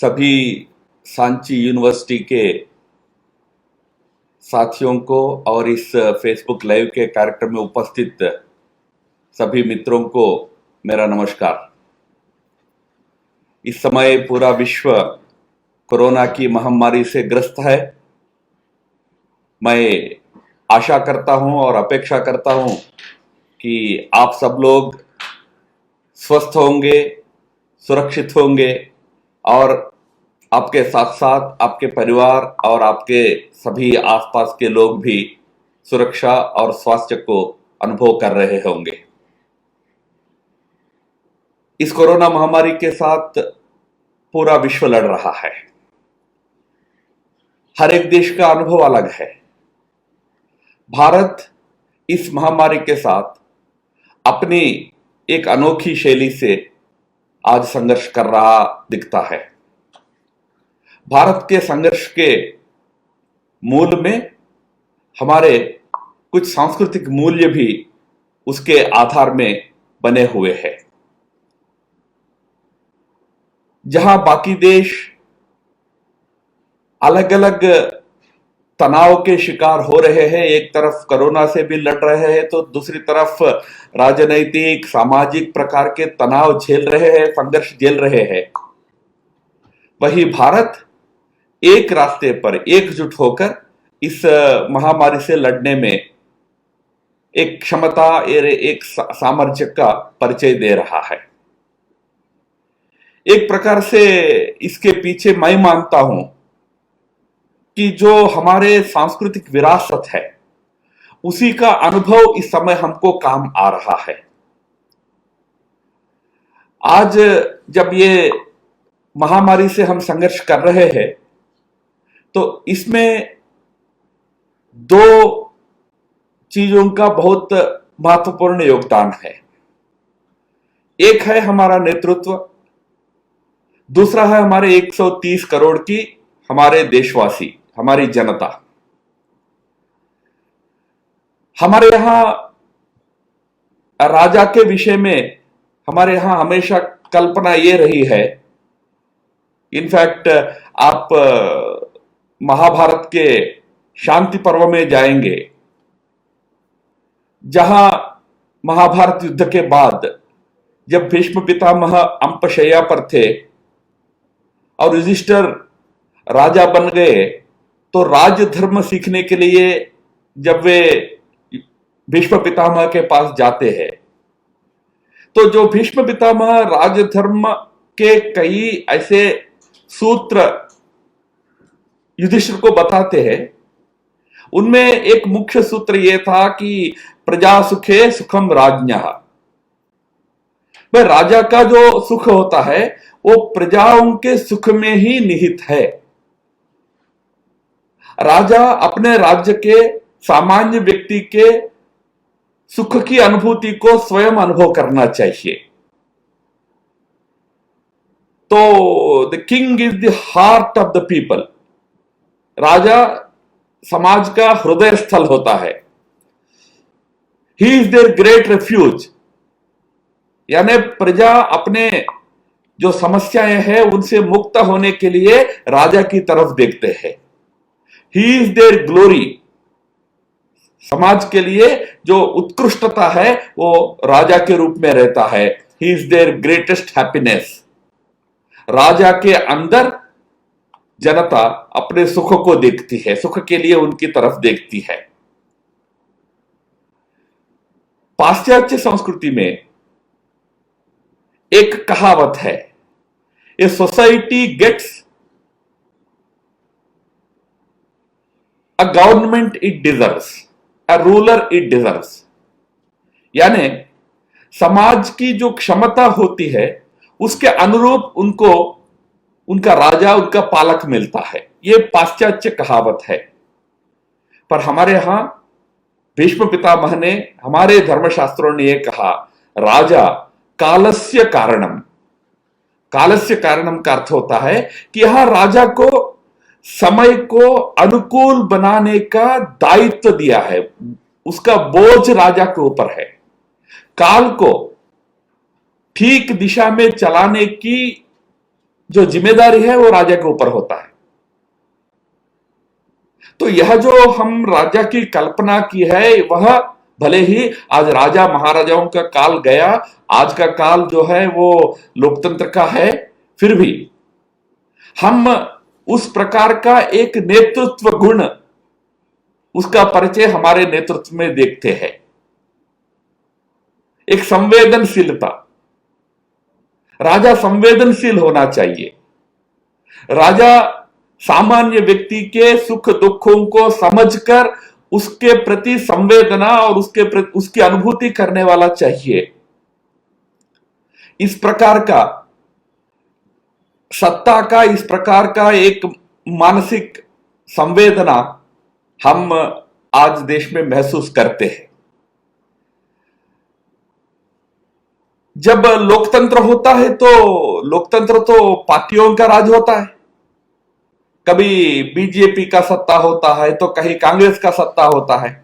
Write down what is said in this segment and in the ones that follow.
सभी सांची यूनिवर्सिटी के साथियों को और इस फेसबुक लाइव के कार्यक्रम में उपस्थित सभी मित्रों को मेरा नमस्कार। इस समय पूरा विश्व कोरोना की महामारी से ग्रस्त है। मैं आशा करता हूं और अपेक्षा करता हूं कि आप सब लोग स्वस्थ होंगे, सुरक्षित होंगे और आपके साथ साथ आपके परिवार और आपके सभी आसपास के लोग भी सुरक्षा और स्वास्थ्य को अनुभव कर रहे होंगे। इस कोरोना महामारी के साथ पूरा विश्व लड़ रहा है। हर एक देश का अनुभव अलग है। भारत इस महामारी के साथ अपनी एक अनोखी शैली से आज संघर्ष कर रहा दिखता है। भारत के संघर्ष के मूल में हमारे कुछ सांस्कृतिक मूल्य भी उसके आधार में बने हुए हैं। जहां बाकी देश अलग अलग तनाव के शिकार हो रहे हैं, एक तरफ कोरोना से भी लड़ रहे हैं तो दूसरी तरफ राजनैतिक सामाजिक प्रकार के तनाव झेल रहे हैं, संघर्ष झेल रहे हैं, वही भारत एक रास्ते पर एकजुट होकर इस महामारी से लड़ने में एक क्षमता और एक सामर्थ्य का परिचय दे रहा है। एक प्रकार से इसके पीछे मैं मानता हूं कि जो हमारे सांस्कृतिक विरासत है उसी का अनुभव इस समय हमको काम आ रहा है। आज जब ये महामारी से हम संघर्ष कर रहे हैं तो इसमें दो चीजों का बहुत महत्वपूर्ण योगदान है। एक है हमारा नेतृत्व, दूसरा है हमारे 130 करोड़ की हमारे देशवासी, हमारी जनता। हमारे यहां राजा के विषय में हमारे यहां हमेशा कल्पना ये रही है, इनफैक्ट आप महाभारत के शांति पर्व में जाएंगे, जहां महाभारत युद्ध के बाद जब भीष्म पितामह अंपशय्या पर थे और युधिष्ठिर राजा बन गए तो राजधर्म सीखने के लिए जब वे भीष्म पितामह के पास जाते हैं तो जो भीष्म पितामह राजधर्म के कई ऐसे सूत्र युधिष्ठिर को बताते हैं, उनमें एक मुख्य सूत्र यह था कि प्रजा सुखे सुखम राज्ञः। राजा का जो सुख होता है वो प्रजाओं के सुख में ही निहित है। राजा अपने राज्य के सामान्य व्यक्ति के सुख की अनुभूति को स्वयं अनुभव करना चाहिए। तो the king is the heart of the people. राजा समाज का हृदय स्थल होता है। He is their great refuge, यानी प्रजा अपने जो समस्याएं हैं उनसे मुक्त होने के लिए राजा की तरफ देखते हैं। ही इज देयर ग्लोरी। समाज के लिए जो उत्कृष्टता है वो राजा के रूप में रहता है। He is their greatest happiness. राजा के अंदर जनता अपने सुख को देखती है, सुख के लिए उनकी तरफ देखती है। पाश्चात्य संस्कृति में एक कहावत है, a society gets a government it deserves, a ruler it deserves. यानी समाज की जो क्षमता होती है उसके अनुरूप उनको उनका राजा, उनका पालक मिलता है। यह पाश्चात्य कहावत है। पर हमारे यहां भीष्म पितामह ने, हमारे धर्मशास्त्रों ने यह कहा, राजा कालस्य कारणम। कालस्य कारणम का अर्थ होता है कि यहां राजा को समय को अनुकूल बनाने का दायित्व दिया है, उसका बोझ राजा के ऊपर है। काल को ठीक दिशा में चलाने की जो जिम्मेदारी है वो राजा के ऊपर होता है। तो यह जो हम राजा की कल्पना की है, वह भले ही आज राजा महाराजाओं का काल गया, आज का काल जो है वो लोकतंत्र का है, फिर भी हम उस प्रकार का एक नेतृत्व गुण, उसका परिचय हमारे नेतृत्व में देखते हैं। एक संवेदनशीलता, राजा संवेदनशील होना चाहिए। राजा सामान्य व्यक्ति के सुख दुखों को समझकर उसके प्रति संवेदना और उसकी अनुभूति करने वाला चाहिए। इस प्रकार का सत्ता का, इस प्रकार का एक मानसिक संवेदना हम आज देश में महसूस करते हैं। जब लोकतंत्र होता है तो लोकतंत्र तो पार्टियों का राज होता है। कभी बीजेपी का सत्ता होता है तो कहीं कांग्रेस का सत्ता होता है।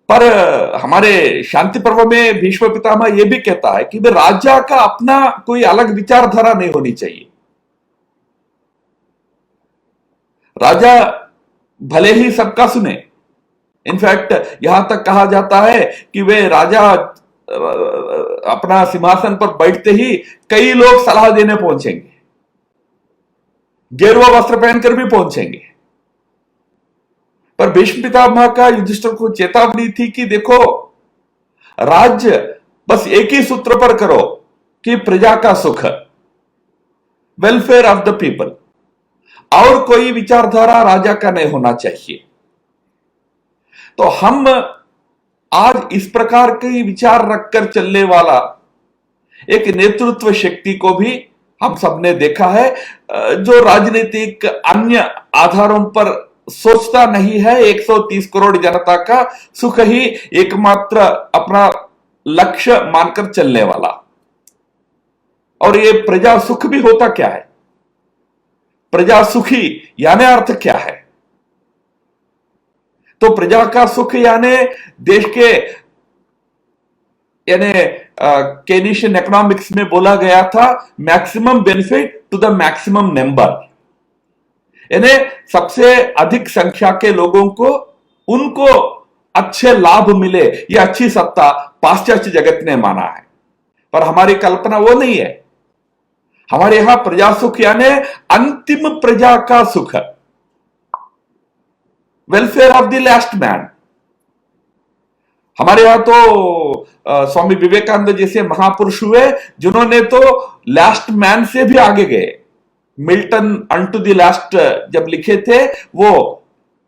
पर हमारे शांति पर्व में भीष्म पितामह यह भी कहता है कि राजा का अपना कोई अलग विचारधारा नहीं होनी चाहिए। राजा भले ही सबका सुने, इनफैक्ट यहां तक कहा जाता है कि वे राजा अपना सिंहासन पर बैठते ही कई लोग सलाह देने पहुंचेंगे, गेरुआ वस्त्र पहनकर भी पहुंचेंगे। पर भीष्म पितामह का युधिष्ठिर को चेतावनी थी कि देखो, राज्य बस एक ही सूत्र पर करो कि प्रजा का सुख, वेलफेयर ऑफ द पीपल, और कोई विचारधारा राजा का नहीं होना चाहिए। तो हम आज इस प्रकार के विचार रखकर चलने वाला एक नेतृत्व शक्ति को भी हम सबने देखा है, जो राजनीतिक अन्य आधारों पर सोचता नहीं है। 130 करोड़ जनता का सुख ही एकमात्र अपना लक्ष्य मानकर चलने वाला। और ये प्रजा सुख भी होता क्या है, प्रजा सुखी यानी अर्थ क्या है? तो प्रजा का सुख यानी देश के, यानी केनिशियन इकोनॉमिक्स में बोला गया था, maximum benefit to the maximum number, यानी सबसे अधिक संख्या के लोगों को, उनको अच्छे लाभ मिले, यह अच्छी सत्ता पाश्चात्य जगत ने माना है। पर हमारी कल्पना वो नहीं है। हमारे यहां प्रजा सुख यानी अंतिम प्रजा का सुख, welfare of the last man. हमारे यहां तो स्वामी विवेकानंद जैसे महापुरुष हुए जिन्होंने तो लास्ट मैन से भी आगे गए। मिल्टन अनटू द लास्ट जब लिखे थे, वो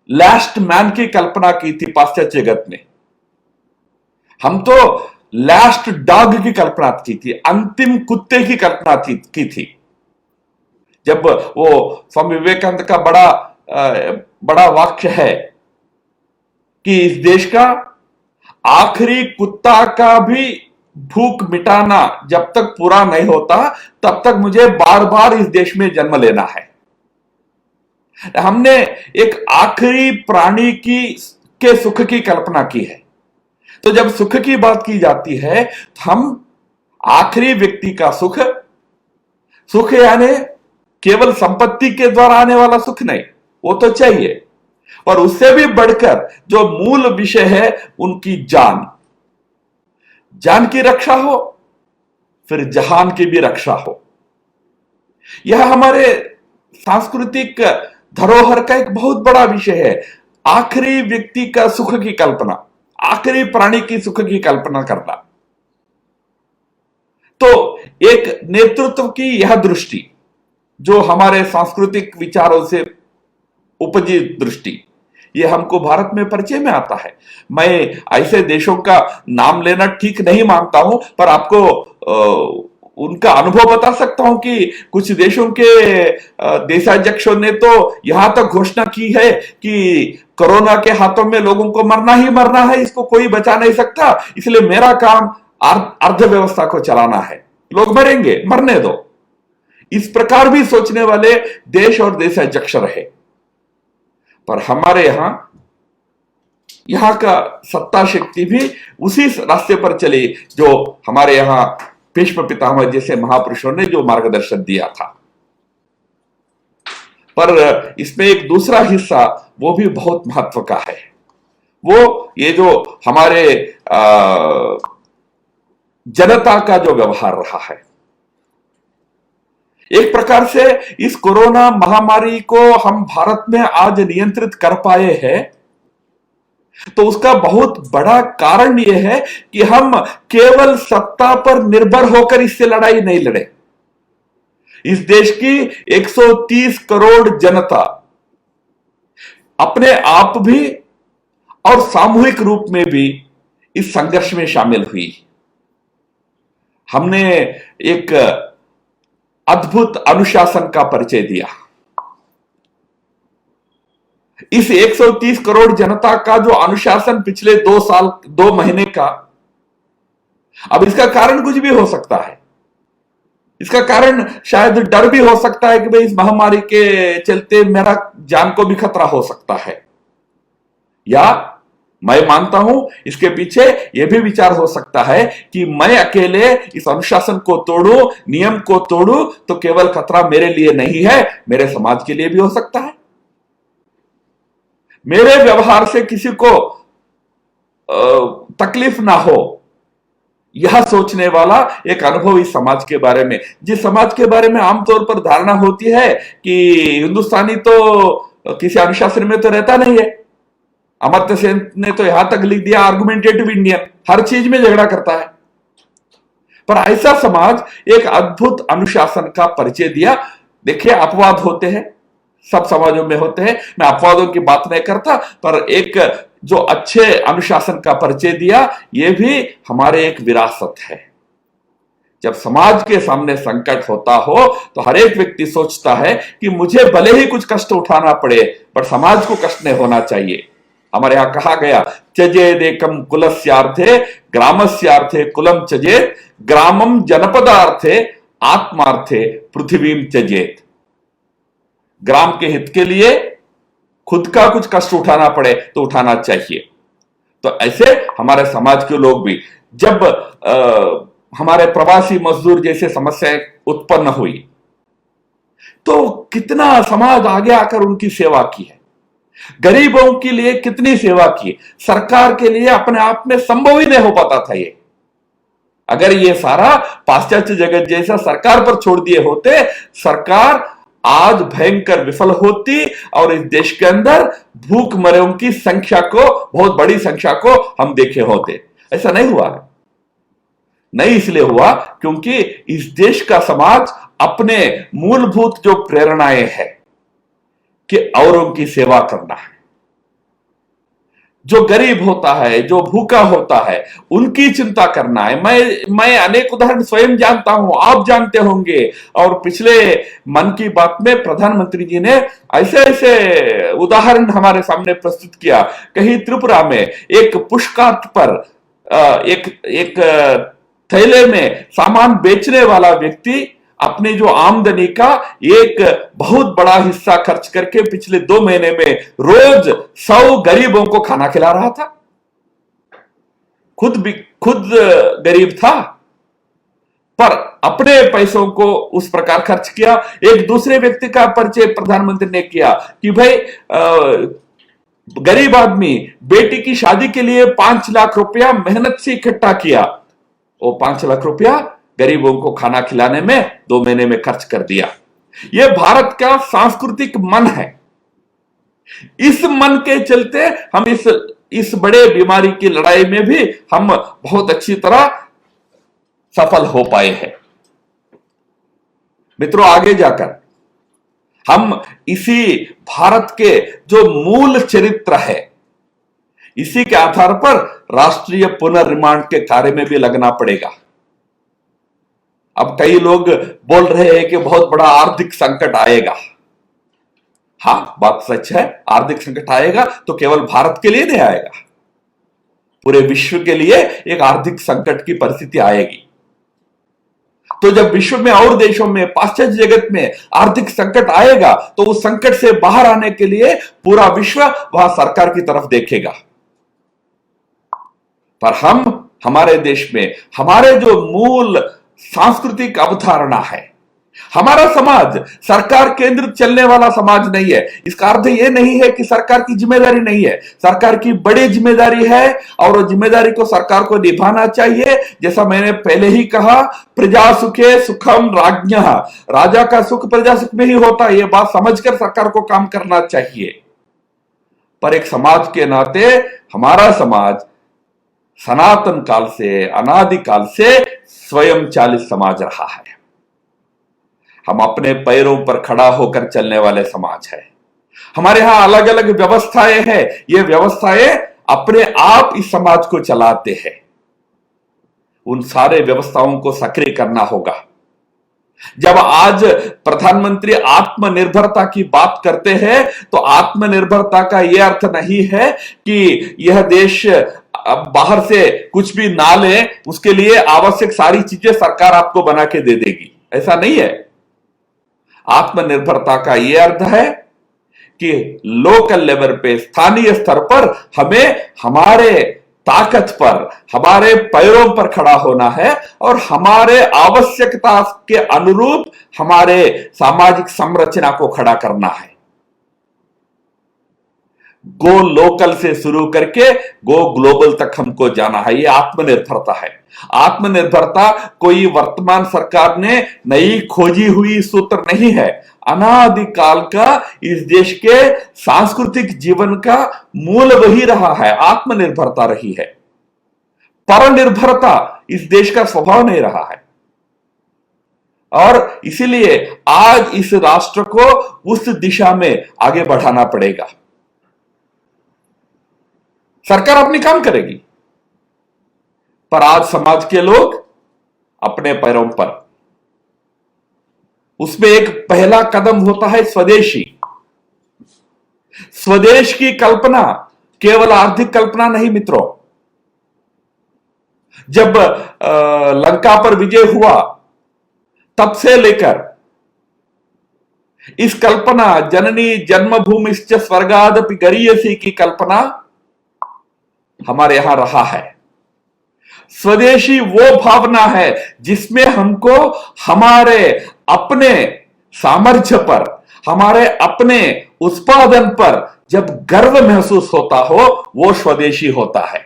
लास्ट मैन की कल्पना की थी पाश्चात्य जगत ने। हम तो लास्ट डॉग की कल्पना की थी, अंतिम कुत्ते की कल्पना की थी। जब वो स्वामी विवेकानंद का बड़ा वाक्य है कि इस देश का आखिरी कुत्ता का भी भूख मिटाना जब तक पूरा नहीं होता, तब तक मुझे बार बार इस देश में जन्म लेना है। हमने एक आखिरी प्राणी के सुख की कल्पना की है। तो जब सुख की बात की जाती है तो हम आखिरी व्यक्ति का सुख यानी केवल संपत्ति के द्वारा आने वाला सुख नहीं, वो तो चाहिए, और उससे भी बढ़कर जो मूल विषय है उनकी जान की रक्षा हो, फिर जहान की भी रक्षा हो। यह हमारे सांस्कृतिक धरोहर का एक बहुत बड़ा विषय है, आखिरी व्यक्ति का सुख की कल्पना, आखिरी प्राणी की सुख की कल्पना करना। तो एक नेतृत्व की यह दृष्टि, जो हमारे सांस्कृतिक विचारों से उपजी दृष्टि, ये हमको भारत में परिचय में आता है। मैं ऐसे देशों का नाम लेना ठीक नहीं मानता हूं, पर आपको उनका अनुभव बता सकता हूं कि कुछ देशों के देशाध्यक्षों ने तो यहां तक घोषणा की है कि कोरोना के हाथों में लोगों को मरना ही मरना है, इसको कोई बचा नहीं सकता, इसलिए मेरा काम अर्थव्यवस्था को चलाना है, लोग मरेंगे, मरने दो। इस प्रकार भी सोचने वाले देश और देशाध्यक्ष रहे। पर हमारे यहां का सत्ता शक्ति भी उसी रास्ते पर चली जो हमारे यहां भीष्म पितामह जैसे महापुरुषों ने जो मार्गदर्शन दिया था। पर इसमें एक दूसरा हिस्सा वो भी बहुत महत्व का है। वो ये जो हमारे जनता का जो व्यवहार रहा है, एक प्रकार से इस कोरोना महामारी को हम भारत में आज नियंत्रित कर पाए हैं, तो उसका बहुत बड़ा कारण यह है कि हम केवल सत्ता पर निर्भर होकर इससे लड़ाई नहीं लड़े। इस देश की 130 करोड़ जनता अपने आप भी और सामूहिक रूप में भी इस संघर्ष में शामिल हुई। हमने एक अद्भुत अनुशासन का परिचय दिया। इस 130 करोड़ जनता का जो अनुशासन पिछले 2 महीने का, अब इसका कारण कुछ भी हो सकता है। इसका कारण शायद डर भी हो सकता है कि भाई इस महामारी के चलते मेरा जान को भी खतरा हो सकता है, या मैं मानता हूं इसके पीछे यह भी विचार हो सकता है कि मैं अकेले इस अनुशासन को तोड़ूं, नियम को तोड़ूं, तो केवल खतरा मेरे लिए नहीं है, मेरे समाज के लिए भी हो सकता है। मेरे व्यवहार से किसी को तकलीफ ना हो, यह सोचने वाला एक अनुभव इस समाज के बारे में, जिस समाज के बारे में आमतौर पर धारणा होती है कि हिंदुस्तानी तो किसी अनुशासन में तो रहता नहीं है। अमर्त्य सेन ने तो यहां तक लिख दिया, आर्गुमेंटेटिव इंडियन, हर चीज में झगड़ा करता है। पर ऐसा समाज एक अद्भुत अनुशासन का परिचय दिया। देखिए, अपवाद होते हैं, सब समाजों में होते हैं, मैं अपवादों की बात नहीं करता, पर एक जो अच्छे अनुशासन का परिचय दिया, यह भी हमारे एक विरासत है। जब समाज के सामने संकट होता हो तो हर एक व्यक्ति सोचता है कि मुझे भले ही कुछ कष्ट उठाना पड़े, पर समाज को कष्ट नहीं होना चाहिए। हमारे यहां कहा गया, त्यजेदेकम कुलस्यार्थे ग्रामस्यार्थे कुलम त्यजेत, ग्रामम जनपदार्थे आत्मार्थे पृथ्वीम त्यजेत। ग्राम के हित के लिए खुद का कुछ कष्ट उठाना पड़े तो उठाना चाहिए। तो ऐसे हमारे समाज के लोग भी, जब हमारे प्रवासी मजदूर जैसे समस्याएं उत्पन्न हुई, तो कितना समाज आगे आकर उनकी सेवा की है, गरीबों के लिए कितनी सेवा की। सरकार के लिए अपने आप में संभव ही नहीं हो पाता था ये। अगर ये सारा पाश्चात्य जगत जैसा सरकार पर छोड़ दिए होते, सरकार आज भयंकर विफल होती और इस देश के अंदर भूख मरों की संख्या को, बहुत बड़ी संख्या को हम देखे होते। ऐसा नहीं हुआ है। नहीं इसलिए हुआ क्योंकि इस देश का समाज अपने मूलभूत जो प्रेरणाएं हैं कि औरों की सेवा करना है, जो गरीब होता है, जो भूखा होता है, उनकी चिंता करना है। मैं अनेक उदाहरण स्वयं जानता हूं, आप जानते होंगे, और पिछले मन की बात में प्रधानमंत्री जी ने ऐसे ऐसे उदाहरण हमारे सामने प्रस्तुत किया। कहीं त्रिपुरा में एक पुशकार्ट पर एक थैले में सामान बेचने वाला व्यक्ति अपने जो आमदनी का एक बहुत बड़ा हिस्सा खर्च करके पिछले 2 महीने में रोज 100 गरीबों को खाना खिला रहा था। खुद गरीब था, पर अपने पैसों को उस प्रकार खर्च किया। एक दूसरे व्यक्ति का परिचय प्रधानमंत्री ने किया कि भाई गरीब आदमी बेटी की शादी के लिए 5 लाख रुपया मेहनत से इकट्ठा किया, वो 5 लाख रुपया गरीबों को खाना खिलाने में 2 महीने में खर्च कर दिया। यह भारत का सांस्कृतिक मन है। इस मन के चलते हम इस बड़े बीमारी की लड़ाई में भी हम बहुत अच्छी तरह सफल हो पाए हैं। मित्रों, आगे जाकर हम इसी भारत के जो मूल चरित्र है, इसी के आधार पर राष्ट्रीय पुनर्निर्माण के कार्य में भी लगना पड़ेगा। अब कई लोग बोल रहे हैं कि बहुत बड़ा आर्थिक संकट आएगा। हां, बात सच है, आर्थिक संकट आएगा तो केवल भारत के लिए नहीं आएगा, पूरे विश्व के लिए एक आर्थिक संकट की परिस्थिति आएगी। तो जब विश्व में और देशों में, पाश्चात्य जगत में आर्थिक संकट आएगा, तो उस संकट से बाहर आने के लिए पूरा विश्व वहां सरकार की तरफ देखेगा। पर हमारे देश में हमारे जो मूल सांस्कृतिक अवधारणा है। हमारा समाज सरकार केंद्रित चलने वाला समाज नहीं है। इसका अर्थ यह नहीं है कि सरकार की जिम्मेदारी नहीं है, सरकार की बड़ी जिम्मेदारी है और वो जिम्मेदारी को सरकार को निभाना चाहिए। जैसा मैंने पहले ही कहा, प्रजा सुखे सुखम राज्ञः, राजा का सुख प्रजा सुख में ही होता है। यह बात समझकर सरकार को काम करना चाहिए। पर एक समाज के नाते हमारा समाज सनातन काल से, अनादिकाल से स्वयं चालित समाज रहा है। हम अपने पैरों पर खड़ा होकर चलने वाले समाज है। हमारे यहां अलग अलग व्यवस्थाएं हैं, ये व्यवस्थाएं अपने आप इस समाज को चलाते हैं। उन सारे व्यवस्थाओं को सक्रिय करना होगा। जब आज प्रधानमंत्री आत्मनिर्भरता की बात करते हैं तो आत्मनिर्भरता का यह अर्थ नहीं है कि यह देश अब बाहर से कुछ भी ना ले, उसके लिए आवश्यक सारी चीजें सरकार आपको बना के दे देगी, ऐसा नहीं है। आत्मनिर्भरता का यह अर्थ है कि लोकल लेवल पे, स्थानीय स्तर पर हमें हमारे ताकत पर, हमारे पैरों पर खड़ा होना है और हमारे आवश्यकता के अनुरूप हमारे सामाजिक संरचना को खड़ा करना है। गो लोकल से शुरू करके गो ग्लोबल तक हमको जाना है। यह आत्मनिर्भरता है। आत्मनिर्भरता कोई वर्तमान सरकार ने नई खोजी हुई सूत्र नहीं है। अनादिकाल का इस देश के सांस्कृतिक जीवन का मूल वही रहा है, आत्मनिर्भरता रही है। परनिर्भरता इस देश का स्वभाव नहीं रहा है और इसीलिए आज इस राष्ट्र को उस दिशा में आगे बढ़ाना पड़ेगा। सरकार अपनी काम करेगी, पर आज समाज के लोग अपने पैरों पर। उसमें एक पहला कदम होता है स्वदेशी। स्वदेश की कल्पना केवल आर्थिक कल्पना नहीं मित्रों। जब लंका पर विजय हुआ तब से लेकर इस कल्पना जननी जन्मभूमिश्च स्वर्गादपि गरीयसी की कल्पना हमारे यहां रहा है। स्वदेशी वो भावना है जिसमें हमको हमारे अपने सामर्थ्य पर, हमारे अपने उत्पादन पर जब गर्व महसूस होता हो, वो स्वदेशी होता है।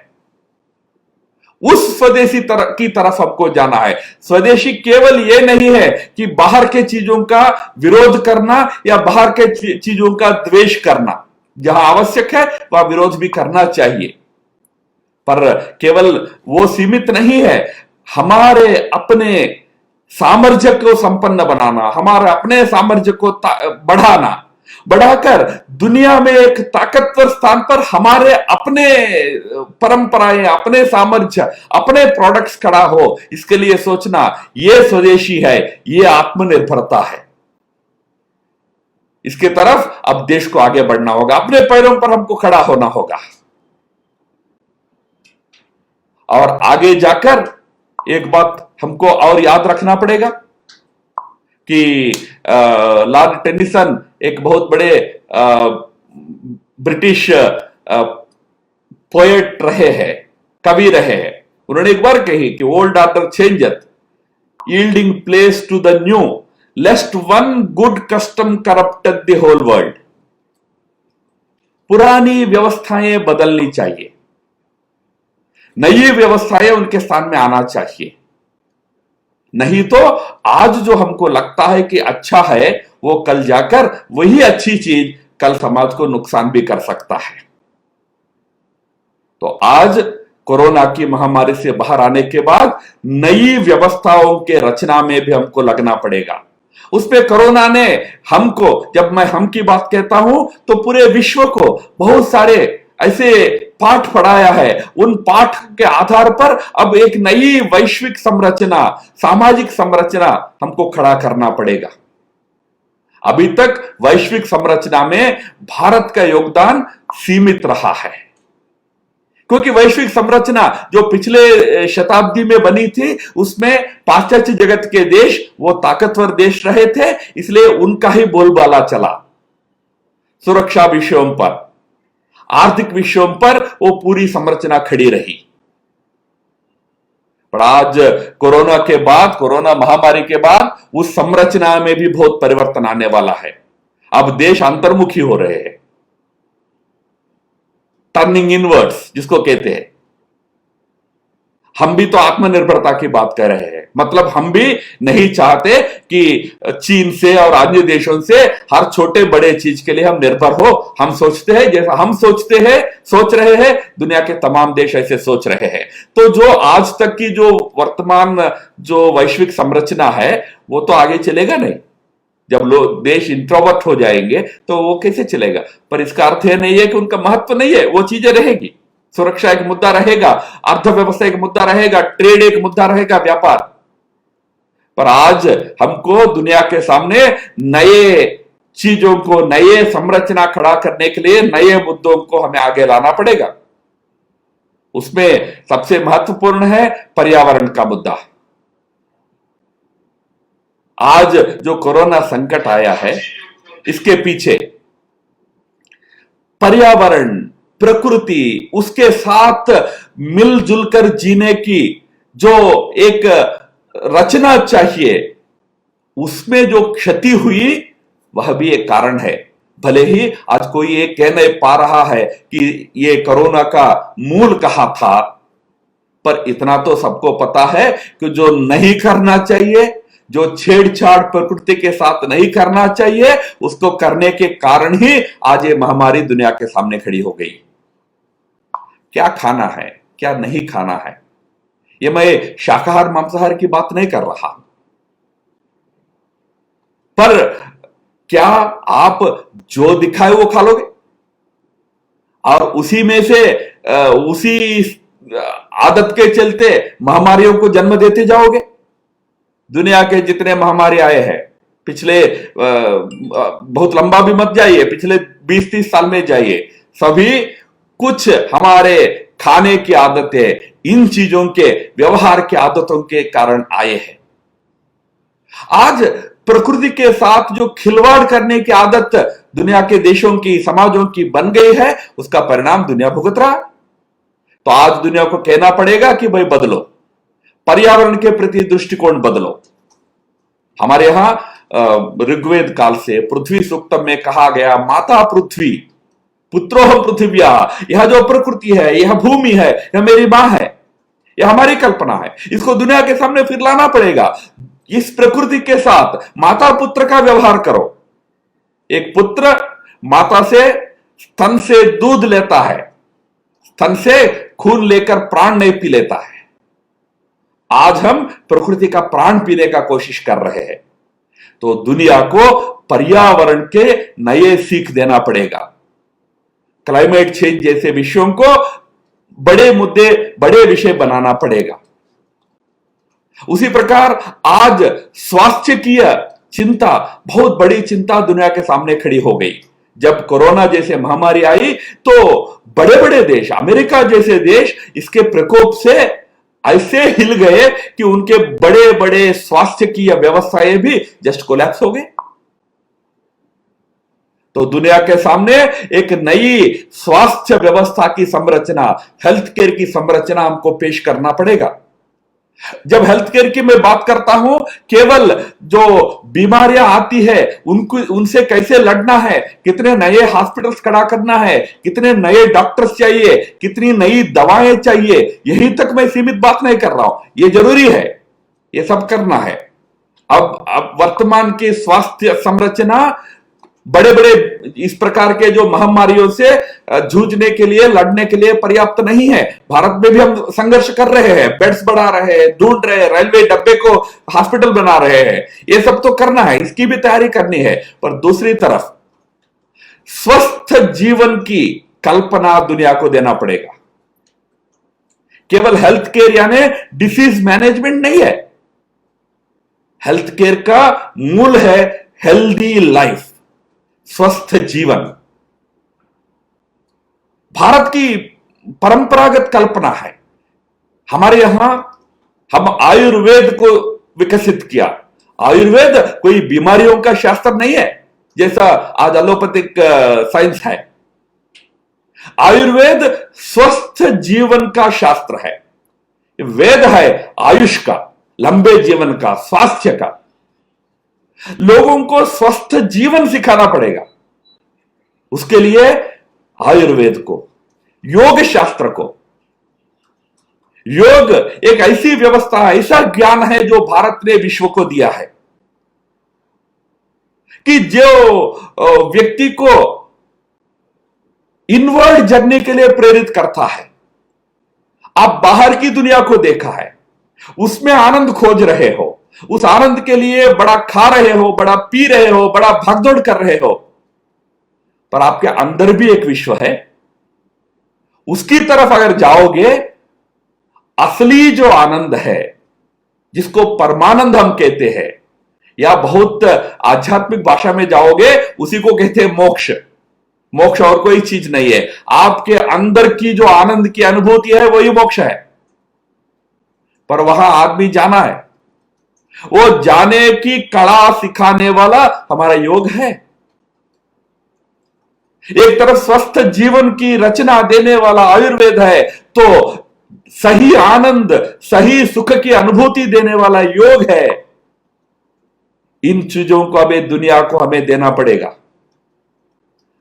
उस स्वदेशी की तरफ हमको जाना है। स्वदेशी केवल ये नहीं है कि बाहर के चीजों का विरोध करना या बाहर के चीजों का द्वेष करना। जहां आवश्यक है वह विरोध भी करना चाहिए, पर केवल वो सीमित नहीं है। हमारे अपने सामर्थ्य को संपन्न बनाना, हमारे अपने सामर्थ्य को बढ़ाकर दुनिया में एक ताकतवर स्थान पर हमारे अपने परंपराएं, अपने सामर्थ्य, अपने प्रोडक्ट्स खड़ा हो, इसके लिए सोचना, ये स्वदेशी है, ये आत्मनिर्भरता है। इसके तरफ अब देश को आगे बढ़ना होगा, अपने पैरों पर हमको खड़ा होना होगा। और आगे जाकर एक बात हमको और याद रखना पड़ेगा कि लॉर्ड टेनिसन एक बहुत बड़े ब्रिटिश पोएट रहे हैं, कवि रहे हैं। उन्होंने एक बार कही कि old order changeth, yielding place to the new, lest one good custom corrupted the whole world. पुरानी व्यवस्थाएं बदलनी चाहिए, नई व्यवस्थाएं उनके स्थान में आना चाहिए। नहीं तो आज जो हमको लगता है कि अच्छा है, वो कल जाकर वही अच्छी चीज कल समाज को नुकसान भी कर सकता है। तो आज कोरोना की महामारी से बाहर आने के बाद नई व्यवस्थाओं के रचना में भी हमको लगना पड़ेगा। उसमें कोरोना ने हमको, जब मैं हम की बात कहता हूं तो पूरे विश्व को बहुत सारे ऐसे पाठ पढ़ाया है। उन पाठ के आधार पर अब एक नई वैश्विक संरचना, सामाजिक संरचना हमको खड़ा करना पड़ेगा। अभी तक वैश्विक संरचना में भारत का योगदान सीमित रहा है, क्योंकि वैश्विक संरचना जो पिछले शताब्दी में बनी थी उसमें पाश्चात्य जगत के देश वो ताकतवर देश रहे थे, इसलिए उनका ही बोलबाला चला। सुरक्षा विषयों पर, आर्थिक विषयों पर वो पूरी संरचना खड़ी रही। पर आज कोरोना के बाद, कोरोना महामारी के बाद उस संरचना में भी बहुत परिवर्तन आने वाला है। अब देश अंतर्मुखी हो रहे हैं, टर्निंग इनवर्ड्स जिसको कहते हैं। हम भी तो आत्मनिर्भरता की बात कर रहे हैं, मतलब हम भी नहीं चाहते कि चीन से और अन्य देशों से हर छोटे बड़े चीज के लिए हम निर्भर हो। हम सोचते हैं जैसा हम सोचते हैं, सोच रहे हैं, दुनिया के तमाम देश ऐसे सोच रहे हैं। तो जो आज तक की जो वर्तमान जो वैश्विक संरचना है वो तो आगे चलेगा नहीं। जब लोग देश इंट्रोवर्ट हो जाएंगे तो वो कैसे चलेगा। पर इसका अर्थ यह नहीं है कि उनका महत्व नहीं है, वो चीजें रहेगी। सुरक्षा एक मुद्दा रहेगा, अर्थव्यवस्था एक मुद्दा रहेगा, ट्रेड एक मुद्दा रहेगा, व्यापार। पर आज हमको दुनिया के सामने नए चीजों को, नए संरचना खड़ा करने के लिए नए मुद्दों को हमें आगे लाना पड़ेगा। उसमें सबसे महत्वपूर्ण है पर्यावरण का मुद्दा। आज जो कोरोना संकट आया है, इसके पीछे पर्यावरण, प्रकृति, उसके साथ मिलजुल कर जीने की जो एक रचना चाहिए, उसमें जो क्षति हुई वह भी एक कारण है। भले ही आज कोई ये कह नहीं पा रहा है कि ये कोरोना का मूल कहां था, पर इतना तो सबको पता है कि जो नहीं करना चाहिए, जो छेड़छाड़ प्रकृति के साथ नहीं करना चाहिए, उसको करने के कारण ही आज ये महामारी दुनिया के सामने खड़ी हो गई। क्या खाना है, क्या नहीं खाना है, ये मैं शाकाहार मांसाहार की बात नहीं कर रहा, पर क्या आप जो दिखाए वो खा लोगे और उसी में से उसी आदत के चलते महामारियों को जन्म देते जाओगे। दुनिया के जितने महामारी आए हैं पिछले, बहुत लंबा भी मत जाइए, पिछले 20-30 साल में जाइए, सभी कुछ हमारे खाने की आदतें, इन चीजों के व्यवहार की आदतों के कारण आए हैं। आज प्रकृति के साथ जो खिलवाड़ करने की आदत दुनिया के देशों की, समाजों की बन गई है, उसका परिणाम दुनिया भुगत रहा है। तो आज दुनिया को कहना पड़ेगा कि भाई बदलो, पर्यावरण के प्रति दृष्टिकोण बदलो। हमारे यहां ऋग्वेद काल से पृथ्वी सूक्तम में कहा गया, माता पृथ्वी पुत्रोह पृथ्व्या, यह जो प्रकृति है, यह भूमि है, यह मेरी मां है, यह हमारी कल्पना है। इसको दुनिया के सामने फिर लाना पड़ेगा। इस प्रकृति के साथ माता पुत्र का व्यवहार करो। एक पुत्र माता से स्तन से दूध लेता है, स्तन से खून लेकर प्राण नहीं पी लेता है। आज हम प्रकृति का प्राण पीने का कोशिश कर रहे हैं। तो दुनिया को पर्यावरण के नए सीख देना पड़ेगा। क्लाइमेट चेंज जैसे विषयों को बड़े मुद्दे, बड़े विषय बनाना पड़ेगा। उसी प्रकार आज स्वास्थ्य की चिंता, बहुत बड़ी चिंता दुनिया के सामने खड़ी हो गई। जब कोरोना जैसे महामारी आई तो बड़े बड़े देश, अमेरिका जैसे देश इसके प्रकोप से ऐसे हिल गए कि उनके बड़े बड़े स्वास्थ्य की व्यवस्थाएं भी जस्ट कोलैप्स हो गए। तो दुनिया के सामने एक नई स्वास्थ्य व्यवस्था की संरचना, हेल्थ केयर की संरचना हमको पेश करना पड़ेगा। जब हेल्थ केयर की मैं बात करता हूं, केवल जो बीमारियां आती है उनसे कैसे लड़ना है, कितने नए हॉस्पिटल्स खड़ा करना है, कितने नए डॉक्टर्स चाहिए, कितनी नई दवाएं चाहिए, यहीं तक मैं सीमित बात नहीं कर रहा हूं। यह जरूरी है, यह सब करना है। अब वर्तमान की स्वास्थ्य संरचना बड़े बड़े इस प्रकार के जो महामारियों से जूझने के लिए, लड़ने के लिए पर्याप्त नहीं है। भारत में भी हम संघर्ष कर रहे हैं, बेड्स बढ़ा रहे हैं, ढूंढ रहे हैं, रेलवे डब्बे को हॉस्पिटल बना रहे हैं। ये सब तो करना है, इसकी भी तैयारी करनी है। पर दूसरी तरफ स्वस्थ जीवन की कल्पना दुनिया को देना पड़ेगा। केवल हेल्थ केयर यानी डिसीज मैनेजमेंट नहीं है। हेल्थ केयर का मूल है हेल्दी लाइफ, स्वस्थ जीवन। भारत की परंपरागत कल्पना है। हमारे यहां हम आयुर्वेद को विकसित किया। आयुर्वेद कोई बीमारियों का शास्त्र नहीं है जैसा आज एलोपैथिक साइंस है। आयुर्वेद स्वस्थ जीवन का शास्त्र है। ये वेद है आयुष का, लंबे जीवन का, स्वास्थ्य का। लोगों को स्वस्थ जीवन सिखाना पड़ेगा। उसके लिए आयुर्वेद को, योग शास्त्र को, योग एक ऐसी व्यवस्था, ऐसा ज्ञान है जो भारत ने विश्व को दिया है कि जो व्यक्ति को इनवर्ड जर्नी के लिए प्रेरित करता है। आप बाहर की दुनिया को देखा है, उसमें आनंद खोज रहे हो, उस आनंद के लिए बड़ा खा रहे हो, बड़ा पी रहे हो, बड़ा भागदौड़ कर रहे हो, पर आपके अंदर भी एक विश्व है। उसकी तरफ अगर जाओगे, असली जो आनंद है, जिसको परमानंद हम कहते हैं, या बहुत आध्यात्मिक भाषा में जाओगे उसी को कहते हैं मोक्ष। मोक्ष और कोई चीज नहीं है, आपके अंदर की जो आनंद की अनुभूति है वही मोक्ष है। पर वहां आदमी जाना है, वो जाने की कला सिखाने वाला हमारा योग है। एक तरफ स्वस्थ जीवन की रचना देने वाला आयुर्वेद है, तो सही आनंद, सही सुख की अनुभूति देने वाला योग है। इन चीजों को अभी दुनिया को हमें देना पड़ेगा।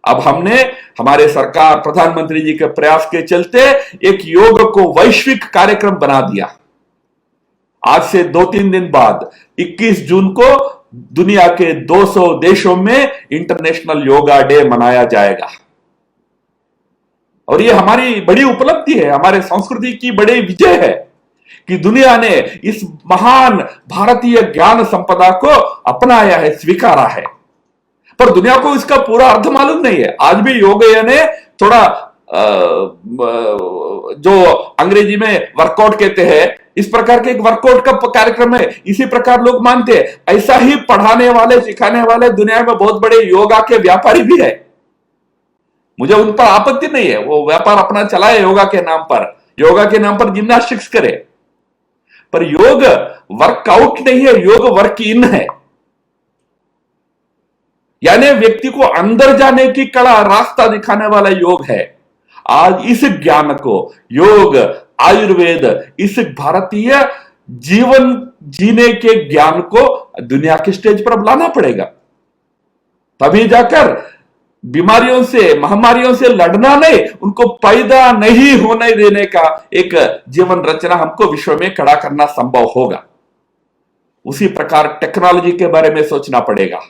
अब हमने हमारे सरकार, प्रधानमंत्री जी के प्रयास के चलते एक योग को वैश्विक कार्यक्रम बना दिया। आज से 2-3 दिन बाद 21 जून को दुनिया के 200 देशों में इंटरनेशनल योगा डे मनाया जाएगा। और यह हमारी बड़ी उपलब्धि है, हमारे संस्कृति की बड़ी विजय है कि दुनिया ने इस महान भारतीय ज्ञान संपदा को अपनाया है, स्वीकारा है। पर दुनिया को इसका पूरा अर्थ मालूम नहीं है। आज भी योग यानी थोड़ा जो अंग्रेजी में वर्कआउट कहते हैं, इस प्रकार के एक वर्कआउट का कार्यक्रम है, इसी प्रकार लोग मानते हैं। ऐसा ही पढ़ाने वाले, सिखाने वाले दुनिया में बहुत बड़े योगा के व्यापारी भी है। मुझे उन पर आपत्ति नहीं है, वो व्यापार अपना चलाए योगा के नाम पर, योगा के नाम पर जिम्नास्टिक्स करे। पर योग वर्कआउट नहीं है, योग वर्क इन है। यानी व्यक्ति को अंदर जाने की कला, रास्ता दिखाने वाला योग है। आज इस ज्ञान को, योग, आयुर्वेद, इस भारतीय जीवन जीने के ज्ञान को दुनिया के स्टेज पर लाना पड़ेगा। तभी जाकर बीमारियों से, महामारियों से लड़ना नहीं, उनको पैदा नहीं होने देने का एक जीवन रचना हमको विश्व में खड़ा करना संभव होगा। उसी प्रकार टेक्नोलॉजी के बारे में सोचना पड़ेगा।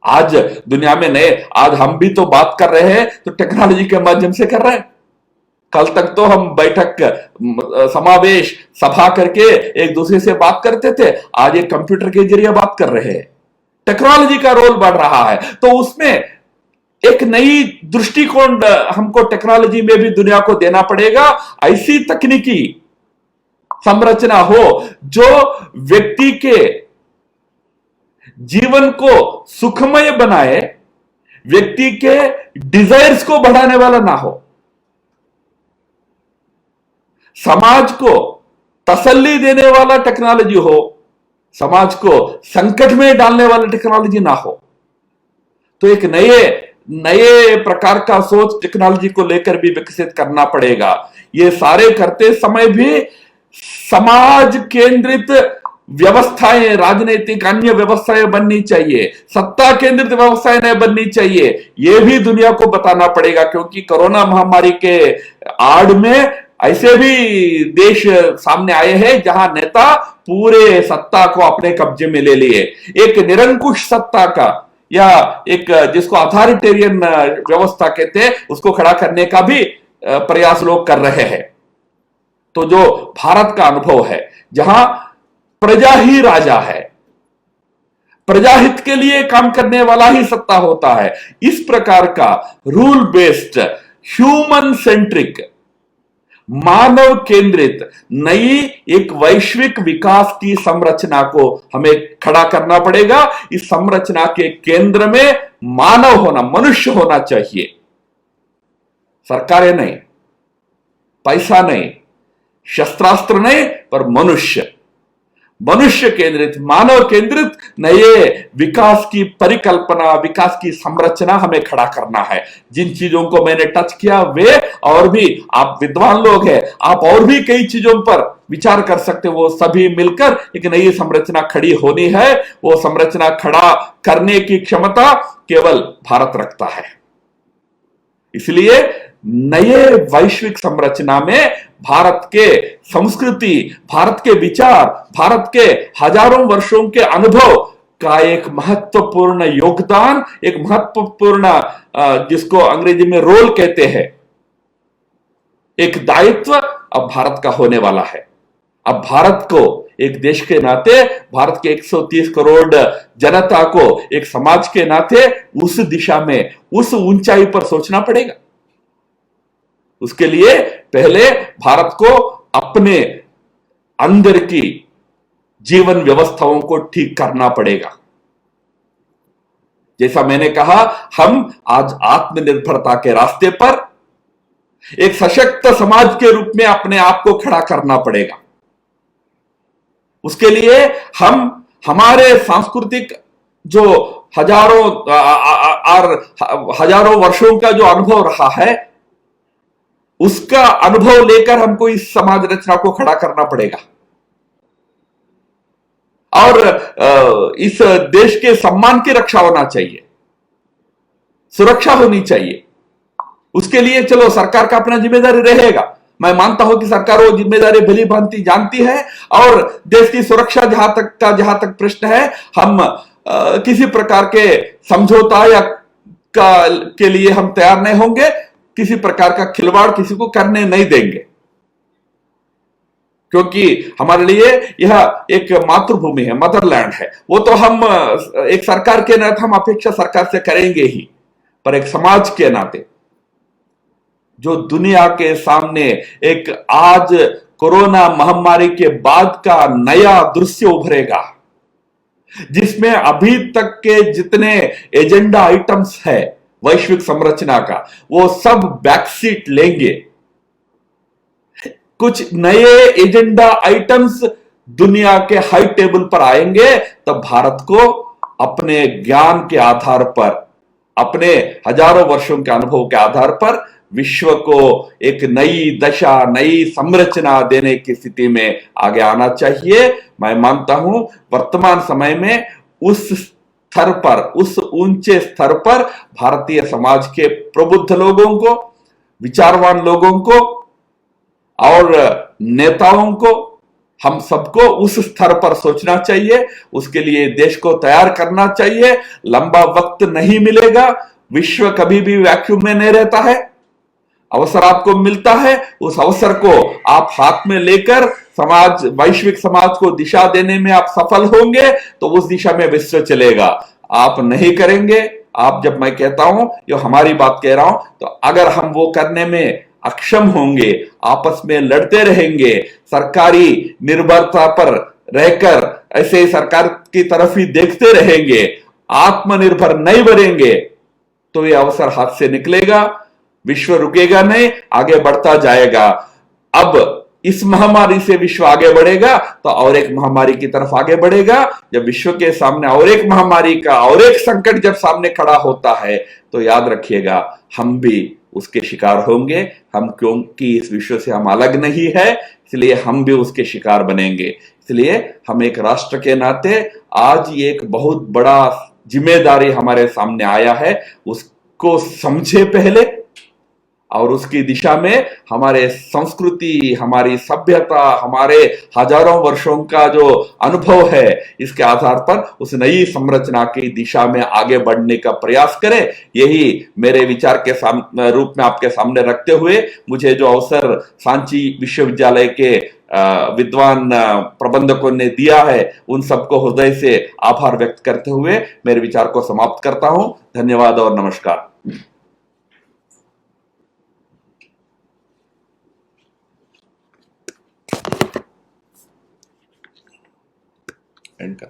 आज दुनिया में नए, आज हम भी तो बात कर रहे हैं तो टेक्नोलॉजी के माध्यम से कर रहे हैं। कल तक तो हम बैठक, समावेश, सभा करके एक दूसरे से बात करते थे, आज एक कंप्यूटर के जरिए बात कर रहे हैं। टेक्नोलॉजी का रोल बढ़ रहा है, तो उसमें एक नई दृष्टिकोण हमको टेक्नोलॉजी में भी दुनिया को देना पड़ेगा। ऐसी तकनीकी संरचना हो जो व्यक्ति के जीवन को सुखमय बनाए, व्यक्ति के डिजायर्स को बढ़ाने वाला ना हो, समाज को तसल्ली देने वाला टेक्नोलॉजी हो, समाज को संकट में डालने वाला टेक्नोलॉजी ना हो। तो एक नए प्रकार का सोच टेक्नोलॉजी को लेकर भी विकसित करना पड़ेगा। ये सारे करते समय भी समाज केंद्रित व्यवस्थाएं, राजनीतिक अन्य व्यवस्थाएं बननी चाहिए, सत्ता केंद्रित व्यवस्थाएं नहीं बननी चाहिए। यह भी दुनिया को बताना पड़ेगा, क्योंकि कोरोना महामारी के आड़ में ऐसे भी देश सामने आए हैं जहां नेता पूरे सत्ता को अपने कब्जे में ले लिए। एक निरंकुश सत्ता का, या एक जिसको अथॉरिटेरियन व्यवस्था कहते हैं, उसको खड़ा करने का भी प्रयास लोग कर रहे हैं। तो जो भारत का अनुभव है, जहां प्रजा ही राजा है, प्रजाहित के लिए काम करने वाला ही सत्ता होता है, इस प्रकार का रूल बेस्ड, ह्यूमन सेंट्रिक, मानव केंद्रित नई एक वैश्विक विकास की संरचना को हमें खड़ा करना पड़ेगा। इस संरचना के केंद्र में मानव होना, मनुष्य होना चाहिए। सरकारें नहीं, पैसा नहीं, शस्त्रास्त्र नहीं, पर मनुष्य। मनुष्य केंद्रित, मानव केंद्रित नए विकास की परिकल्पना, विकास की संरचना हमें खड़ा करना है। जिन चीजों को मैंने टच किया वे और भी, आप विद्वान लोग हैं, आप और भी कई चीजों पर विचार कर सकते हो। वो सभी मिलकर एक नई संरचना खड़ी होनी है। वो संरचना खड़ा करने की क्षमता केवल भारत रखता है। इसलिए नए वैश्विक संरचना में भारत के संस्कृति, भारत के विचार, भारत के हजारों वर्षों के अनुभव का एक महत्वपूर्ण योगदान, एक महत्वपूर्ण जिसको अंग्रेजी में रोल कहते हैं, एक दायित्व अब भारत का होने वाला है। अब भारत को एक देश के नाते, भारत के 130 करोड़ जनता को एक समाज के नाते उस दिशा में, उस ऊंचाई पर सोचना पड़ेगा। उसके लिए पहले भारत को अपने अंदर की जीवन व्यवस्थाओं को ठीक करना पड़ेगा। जैसा मैंने कहा, हम आज आत्मनिर्भरता के रास्ते पर एक सशक्त समाज के रूप में अपने आप को खड़ा करना पड़ेगा। उसके लिए हम हमारे सांस्कृतिक जो हजारों वर्षों का जो अनुभव रहा है, उसका अनुभव लेकर हमको इस समाज रचना को खड़ा करना पड़ेगा और इस देश के सम्मान की रक्षा होना चाहिए, सुरक्षा होनी चाहिए। उसके लिए चलो सरकार का अपना जिम्मेदारी रहेगा। मैं मानता हूं कि सरकार वो जिम्मेदारी भली भांति जानती है और देश की सुरक्षा जहां तक प्रश्न है, हम किसी प्रकार के समझौता या के लिए हम तैयार नहीं होंगे। किसी प्रकार का खिलवाड़ किसी को करने नहीं देंगे, क्योंकि हमारे लिए यह एक मातृभूमि है, मदरलैंड है। वो तो हम एक सरकार के नाते हम अपेक्षा सरकार से करेंगे ही, पर एक समाज के नाते जो दुनिया के सामने एक आज कोरोना महामारी के बाद का नया दृश्य उभरेगा, जिसमें अभी तक के जितने एजेंडा आइटम्स है वैश्विक संरचना का, वो सब बैकसीट लेंगे। कुछ नए एजेंडा आइटम्स दुनिया के हाई टेबल पर आएंगे, तब भारत को अपने ज्ञान के आधार पर, अपने हजारों वर्षों के अनुभव के आधार पर विश्व को एक नई दशा, नई संरचना देने की स्थिति में आगे आना चाहिए। मैं मानता हूं वर्तमान समय में उस स्तर पर, उस ऊंचे स्तर पर भारतीय समाज के प्रबुद्ध लोगों को, विचारवान लोगों को और नेताओं को, हम सबको उस स्तर पर सोचना चाहिए। उसके लिए देश को तैयार करना चाहिए। लंबा वक्त नहीं मिलेगा, विश्व कभी भी वैक्यूम में नहीं रहता है। अवसर आपको मिलता है, उस अवसर को आप हाथ में लेकर समाज, वैश्विक समाज को दिशा देने में आप सफल होंगे तो उस दिशा में विश्व चलेगा। आप नहीं करेंगे, आप, जब मैं कहता हूं, जो हमारी बात कह रहा हूं, तो अगर हम वो करने में अक्षम होंगे, आपस में लड़ते रहेंगे, सरकारी निर्भरता पर रहकर ऐसे सरकार की तरफ ही देखते रहेंगे, आत्मनिर्भर नहीं बनेंगे, तो ये अवसर हाथ से निकलेगा। विश्व रुकेगा नहीं, आगे बढ़ता जाएगा। अब इस महामारी से विश्व आगे बढ़ेगा तो और एक महामारी की तरफ आगे बढ़ेगा। जब विश्व के सामने और एक महामारी का और एक संकट जब सामने खड़ा होता है, तो याद रखिएगा हम भी उसके शिकार होंगे। हम, क्योंकि इस विश्व से हम अलग नहीं है, इसलिए हम भी उसके शिकार बनेंगे। इसलिए हम एक राष्ट्र के नाते आज ये एक बहुत बड़ा जिम्मेदारी हमारे सामने आया है, उसको समझे पहले और उसकी दिशा में हमारे संस्कृति, हमारी सभ्यता, हमारे हजारों वर्षों का जो अनुभव है, इसके आधार पर उस नई संरचना की दिशा में आगे बढ़ने का प्रयास करें। यही मेरे विचार के रूप में आपके सामने रखते हुए मुझे जो अवसर सांची विश्वविद्यालय के विद्वान प्रबंधकों ने दिया है, उन सबको हृदय से आभार व्यक्त करते हुए मेरे विचार को समाप्त करता हूं। धन्यवाद और नमस्कार। एंड का